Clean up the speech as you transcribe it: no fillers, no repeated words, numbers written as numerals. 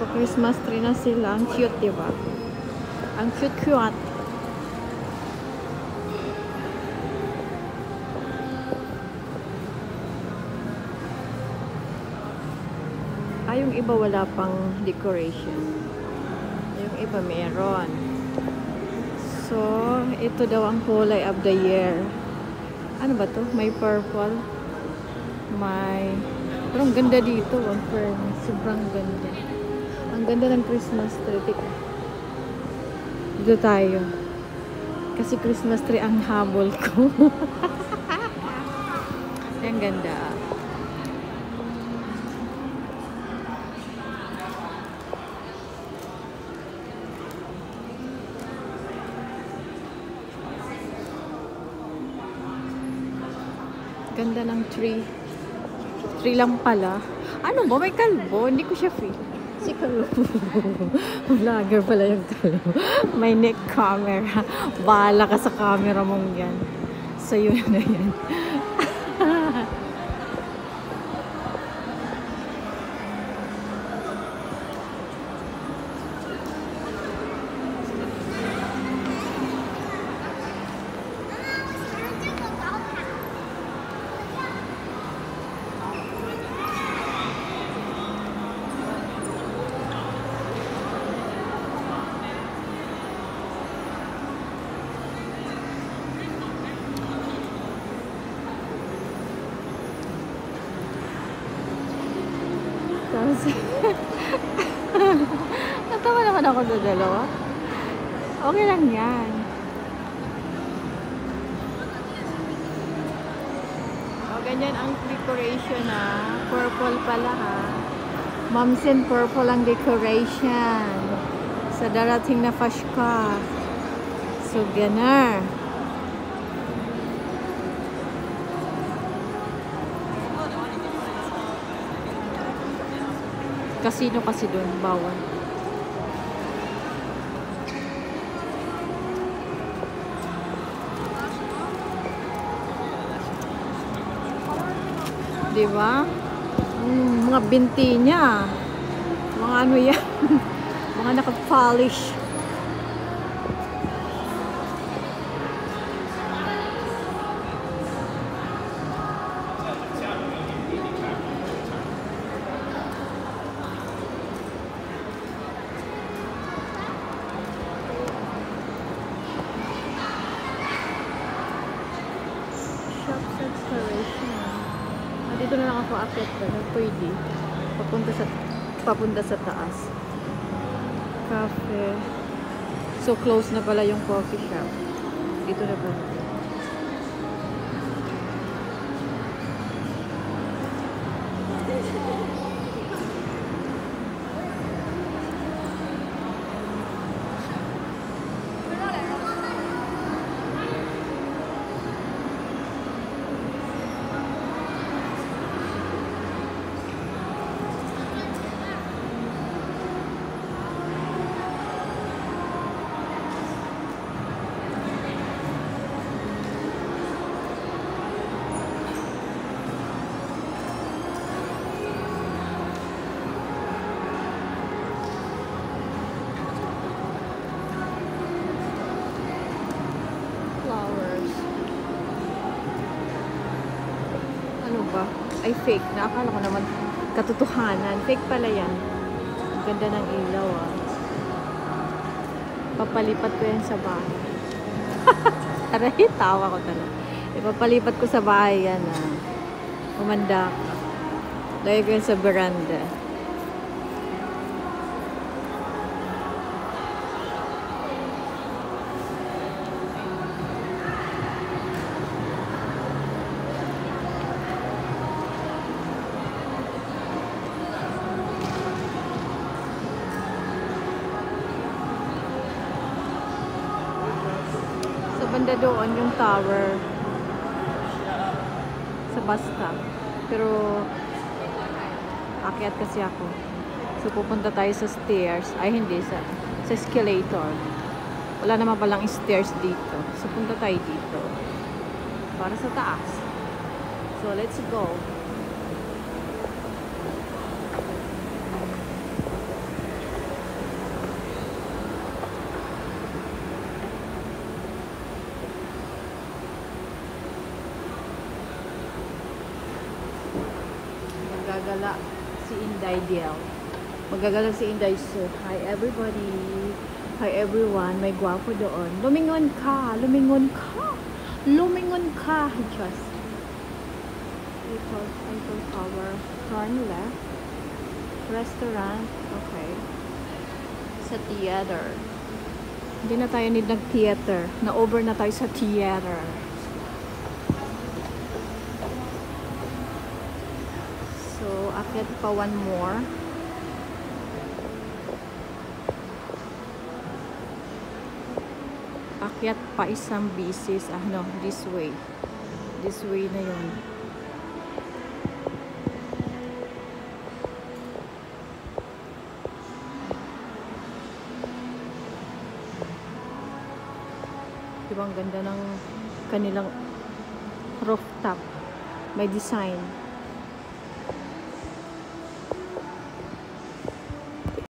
Nagpa-Christmas tree na sila. Ang cute, diba? Ang cute-cute. Yung iba wala pang decoration. Yung iba meron. So, ito daw ang kulay of the year. Ano ba to? May purple. May... Pero ang ganda dito. Sobrang ganda. Ang ganda ng Christmas tree. Dito tayo. Kasi Christmas tree ang habol ko. Ang ganda. Ganda ng tree. Tree lang pala. Ano ba? May kalbo. Hindi ko siya free. Si kalbo. Vlogger pala yung kalbo. May neck camera. Bahala ka sa camera mong yan. So, yun na yan. Natawa naman ako sa dalawa. Okay lang yan. O, ganyan ang decoration na. Purple pala ha. Moms and purple ang decoration. Sa darating na Pasko. So, ganar. Casino kasi doon, bawal. Diba? Mga binti niya. Mga ano yan. Mga naka-polish. Dito na lang ako aakyat pala. Pwede. Papunta sa taas. Cafe. So, close na pala yung coffee shop. Dito na pala. Ay fake na. Akala ko naman katotohanan. Fake pala yan. Ang ganda ng ilaw ah. Papalipat ko yan sa bahay. Aray, tawa ko talaga. Ipapalipat ko sa bahay yan ah. Umanda ka. Lagay ko yan sa veranda. Banda doon yung tower sa bus stop, pero akyat kasi ako, so pupunta tayo sa stairs, ay hindi, sa escalator. Wala naman palang stairs dito, so punta tayo dito para sa taas. So let's go. magagala si Inday Diel. Magagala si Inday. So, hi everybody. Hi everyone. May gwapo doon. Lumingon ka. Lumingon ka. Lumingon ka. Just. Eiffel Tower. Turn left. Restaurant. Okay. Sa theater. Hindi na tayo need nag-theater. Na-over na tayo sa theater. So, akyat pa one more. Akyat pa isang bisis. No, this way. This way na yun. Diba ang ganda ng kanilang rooftop. May design.